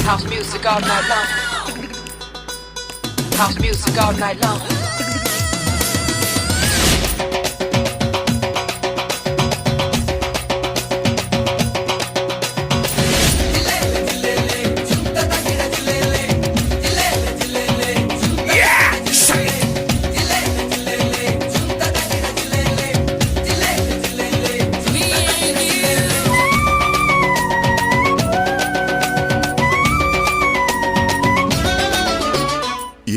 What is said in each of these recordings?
House music all night long. House music all night long.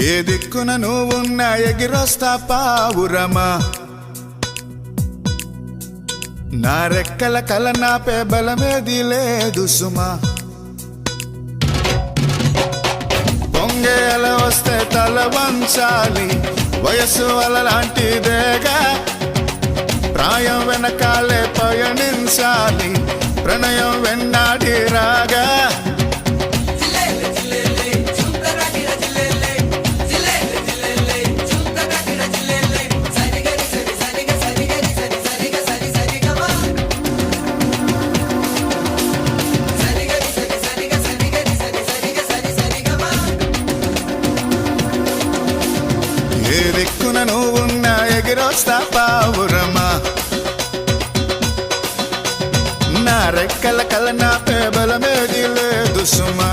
ఏ దిక్కున నువ్వున్నా ఎగిరొస్తా పావురమా, నా రెక్కల కల నాపే బలమేది లేదు సుమా. పొంగే అల వస్తే తల వంచాలి, వయస్సు అలలాంటిదేగా, ప్రాయం వెనకాలే పయనించాలి, ప్రణయం వెన్నాడి రాగా. ఏ దిక్కున నువ్వున్నా ఎగిరొస్తా పావురమా, నా రెక్కల కల నాపే బలమేది లేదు సుమా.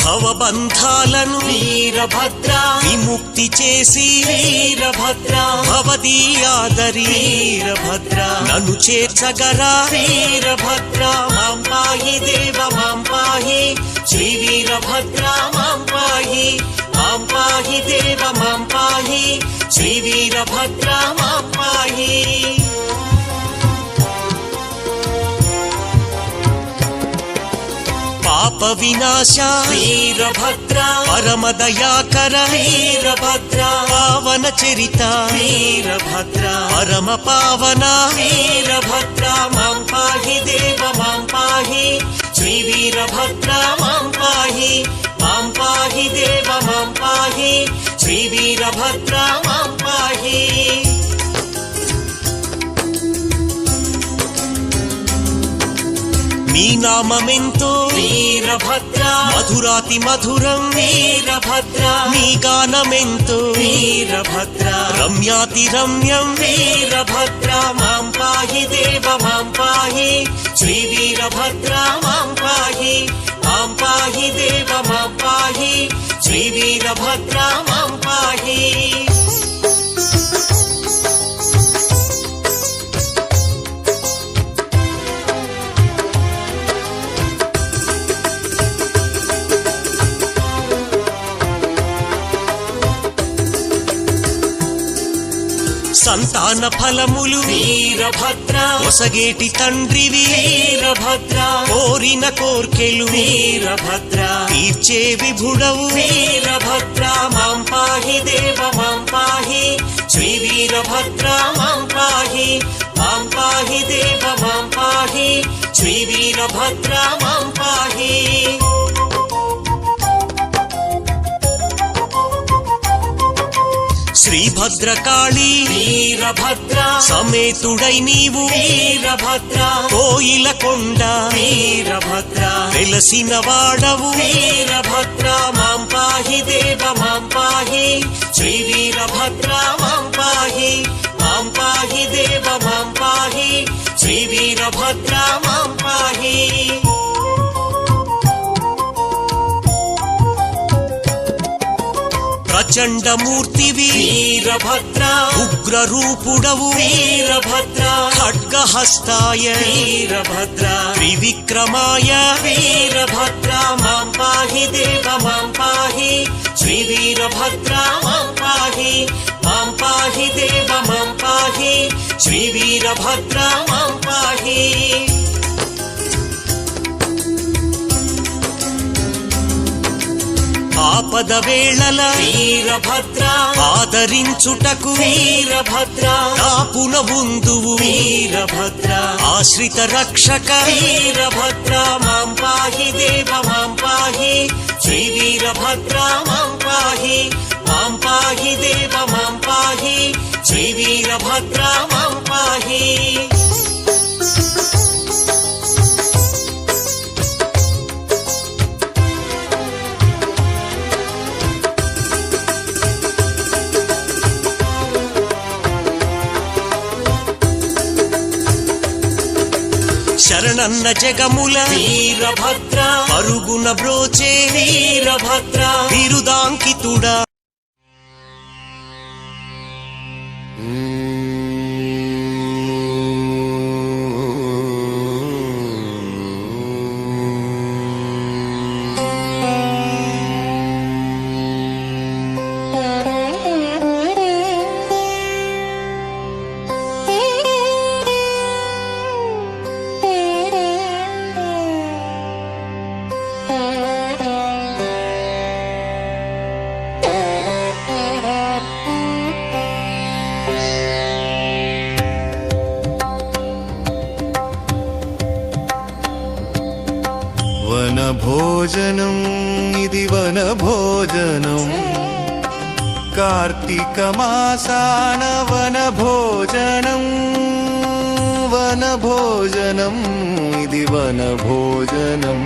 భవబంధాలను వీరభద్ర విముక్తి చేసి వీరభద్ర, భవదీయాదరి వీరభద్ర నన్ను చేర్చగరా వీరభద్ర. మాం పాహి దేవ మాం పాహి శ్రీ వీరభద్ర మాం పాహి, మాం పాహి దేవ మాం పాహి శ్రీ వీరభద్ర మాం పాహి. పాప వినాశ వీరభద్ర, పరమ దయాకర వీరభద్ర, పావన చరిత వీరభద్ర, పరమ పావన వీరభద్ర. మాం పాహి దేవ మాం పాహి శ్రీ వీరభద్ర మాం పాహి, మాం పాహి దేవ మాం పాహి శ్రీ వీరభద్ర మాం పాహి. నీ నామమెంతో వీరభద్ర, మధురాతి మధురం వీరభద్ర, నీ గానమెంతో వీరభద్ర, రమ్యాతి రమ్యం వీరభద్ర. మాం పాహి దేవ మాం పాహి శ్రీ వీరభద్ర మాం పాహి, మాం పాహి దేవ మాం పాహి శ్రీ వీరభద్ర మాం పాహి. సంతాన ఫలములు వీరభద్ర, ఒసగేటి తండ్రివి వీరభద్ర, కోరిన కోర్కెలు వీరభద్ర, తీర్చే విభుడవు వీరభద్ర. మాం పాహి దేవ మాం పాహి శ్రీ వీరభద్ర మాం పాహి, మాం పాహి దేవ మాం పాహి శ్రీ వీరభద్ర మాం పాహి. శ్రీభద్రకాళి వీరభద్ర, సమేతుడై నీవు వీరభద్ర, కోయిల కొండ వీరభద్ర, వెలసిన వాడవు వీరభద్ర. మాం పాహి దేవ మాం పాహి శ్రీ వీరభద్ర మాం పాహి, మాం పాహి దేవ మాం పాహి శ్రీ వీరభద్ర మాం పాహి. ప్రచండమూర్తివి వీరభద్ర, ఉగ్ర రూపుడవు వీరభద్ర, ఖడ్గహస్తాయ వీరభద్ర, త్రివిక్రమాయ వీరభద్ర. మాం పాహి దేవ మాం పాహి శ్రీ వీరభద్ర మాం పాహి, మాం పాహి దేవ మాం పాహి శ్రీ వీరభద్ర మాం పాహి. ఆపద వేళల వీరభద్ర, ఆదరించుటకు వీరభద్ర, దాపున ముందువు వీరభద్ర, ఆశ్రిత రక్షక వీరభద్ర. మాం పాహి దేవ మాం పాహి శ్రీ వీరభద్ర మాం పాహి. పాహి మాం పాహి దేవ మాం పాహి శ్రీ వీరభద్ర మాం పాహి. శరణన్న జగముల వీరభద్ర పరుగున బ్రోచే వీరభద్ర బిరుదాంకితుడా. వనభోజనం ఇది వనభోజనం కార్తీక మాసాన వనభోజనం వనభోజనం ఇది వనభోజనం.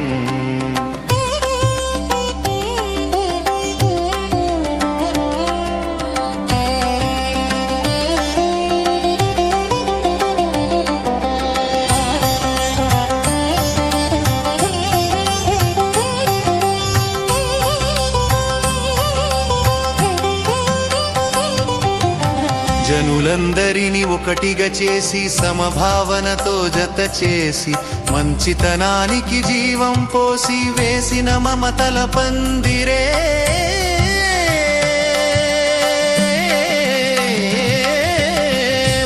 జనులందరినీ ఒకటిగా చేసి సమభావనతో జత చేసి మంచితనానికి జీవం పోసి వేసిన మమతల పందిరే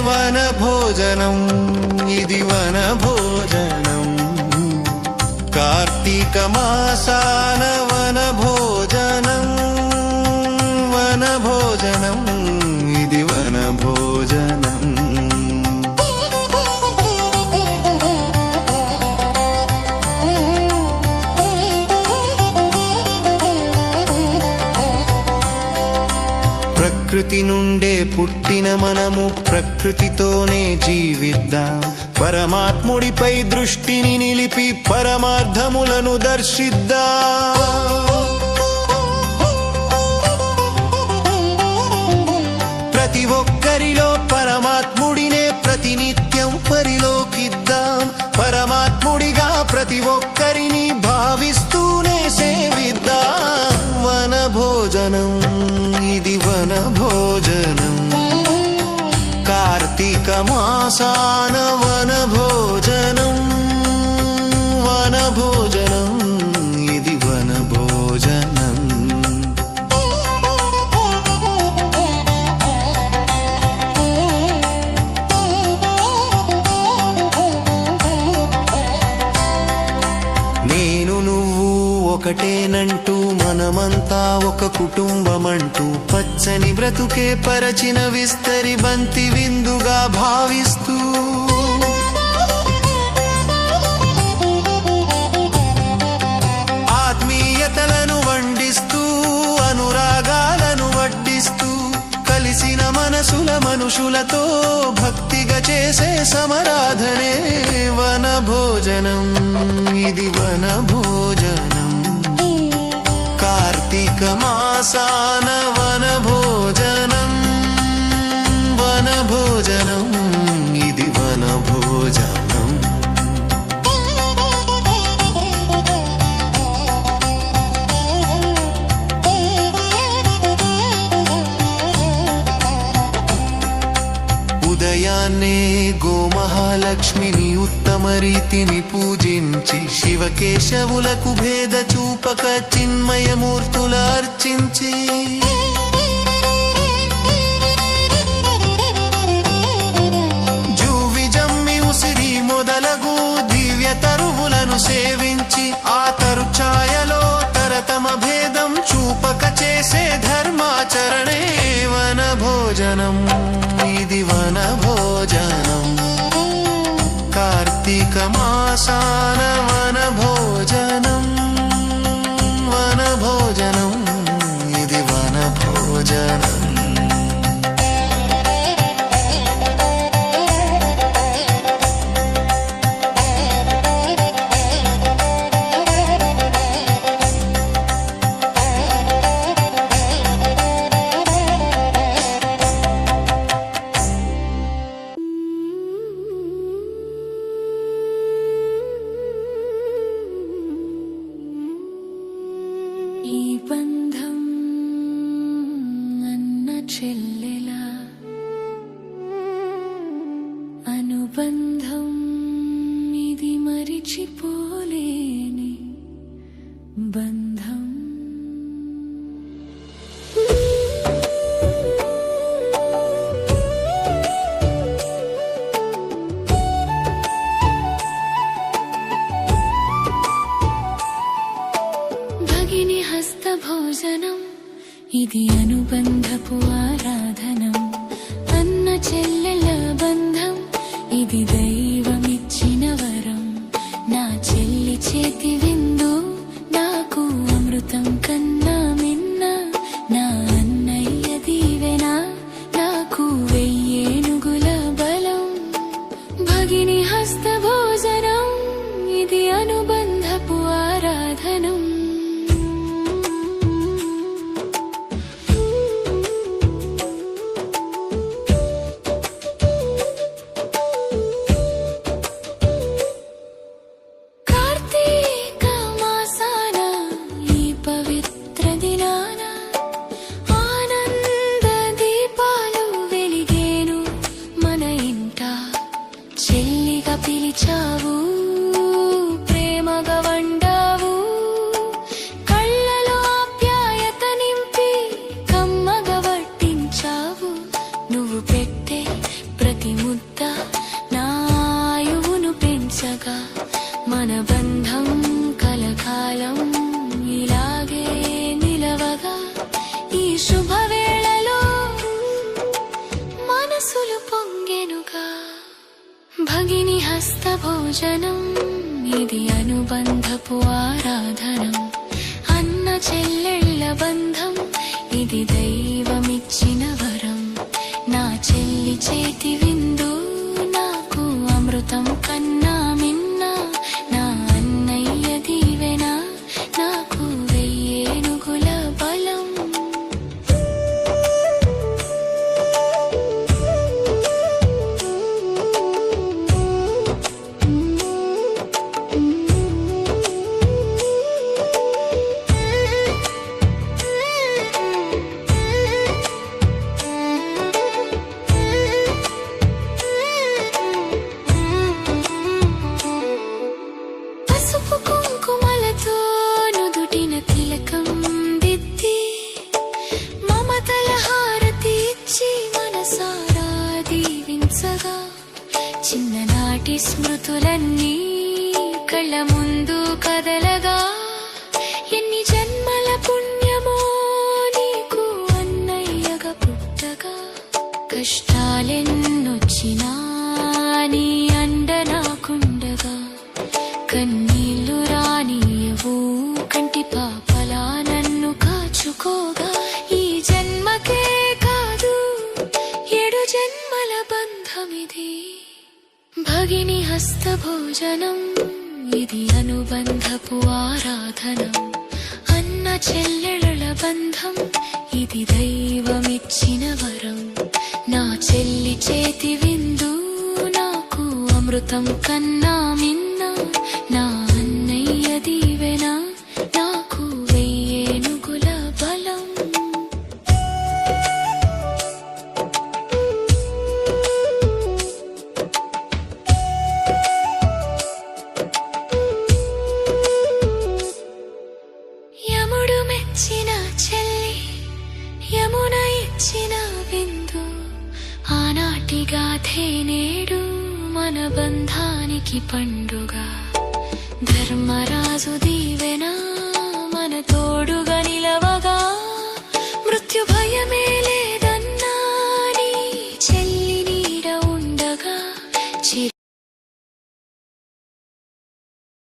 వనభోజనం ఇది వనభోజనం కార్తీక మాసాన వనభోజనం వనభోజనం ఇది వనభోజనం. ప్రకృతి నుండే పుట్టిన మనము ప్రకృతితోనే జీవిద్దాం. పరమాత్ముడిపై దృష్టిని నిలిపి పరమార్థములను దర్శిద్దాం. ప్రతి ఒక్కరిలో పరమాత్ముడినే ప్రతినిత్యం పరిలోకిద్దాం. పరమాత్ముడిగా ప్రతి ఒక్కరిని భావిస్తూనే సేవిద్దాం. వనభోజనం ఇది వనభోజనం కార్తీక మాసాన వనభోజనం వనభోజనం ఇది వనభోజనం. నేను నువ్వు ఒకటేనంటూ మనమంతా ఒక కుటుంబమంటూ పచ్చని బ్రతుకే పరచిన విస్తరి బంతి విందుగా భావిస్తూ ఆత్మీయతలను వండిస్తూ అనురాగాలను వడ్డిస్తూ కలిసిన మనసుల మనుషులతో భక్తిగా చేసే సమరాధనే వనభోజనం ఇది వనభోజనం కార్తీక మాసాన వనభోజనం వనభోజనం ఇది వనభోజనం. ఉదయాన్నే గోమహాలక్ష్మిని ఉత్తమ రీతిని పూజించి శివకేశవులకు భేద చూపక చిన్మయమూర్తుల అర్చించి జూవి జమ్మి ఉసిరి మొదలగు దివ్య తరువులను సేవించి ఆ తరు ఛాయలో తరతమ భేదం చూపక చేసే ధర్మాచరణే వనభోజనం ఇది వనభోజనం కార్తీక మాసాన వనభోజనం వనభోజనం ఇది వనభోజనం. చెల్లెలా అనుబంధం ఇది మరిచిపోలేని బంధం. భగిని హస్త భోజనం ఇది అనుబంధపు ఆరాధనం. అన్న చెల్లెల బంధం ఇది దైవమిచ్చిన వరం. నా చెల్లి చేతి విందు నాకు అమృతం కన్నా మిన్న. నా అన్నయ్య దీవెన నాకు వెయ్యేనుగుల బలం. భగిని హస్త భోజనం ఇది అనుబంధపు ఆరాధనం. పిలిచావు ప్రేమగా వండావు, కళ్ళలో ఆప్యాయత నింపి కమ్మగా వడ్డించావు. నువ్వు పెట్టే ప్రతి ముద్ద నా ఆయువును పెంచగా మన బంధం కలకాలం ఇలాగే నిలవగా. ఈ శుభవేళలో మనసులు పొంగెనుగా. భగిని హస్త భోజనం ఇది అనుబంధపు ఆరాధనం. అన్న చెల్లెళ్ళ బంధం ఇది దైవమిచ్చిన వరం. నా చెల్లి చేతి విందు నాకు అమృతం కన్నా మిన్న. నా అన్నయ్య దీవెన నాకు వెయ్యేనుగుల బలం. పసుపు కుంకుమలతో నుదుటిన తిలకం దిద్ది మమతల హారతి ఇచ్చి మనసారా దీవించగా. చిన్ననాటి స్మృతులన్నీ కళ్ళ ముందు కదలగా. ఎన్ని జన్మల పుణ్యమో నీకు అన్నయ్యగా పుట్టగా. కష్టాలెన్నొచ్చినా నీ అండ నాకుండగా. కన్నీళ్లు రానియవు కంటి పాపలా నన్ను కాచుకోగా. ఈ జన్మకే కాదు 7 జన్మల బంధమిది. భగిని హస్త భోజనం ఇది అనుబంధపు ఆరాధనం. అన్న చెల్లెళ్ళ బంధం ఇది దైవమిచ్చిన వరం. నా చెల్లి చేతి విందు నాకు అమృతం కన్నా మిన్న. నా అన్నయ్య దీవెన నాకు వెయ్యేనుగుల బలం. యముడు మెచ్చిన చెల్లి యమున ఇచ్చిన విందు. ఆనాటి గాథే నేడు మన బంధానికి పండుగ. ధర్మరాజు దీవెన మన తోడుగా.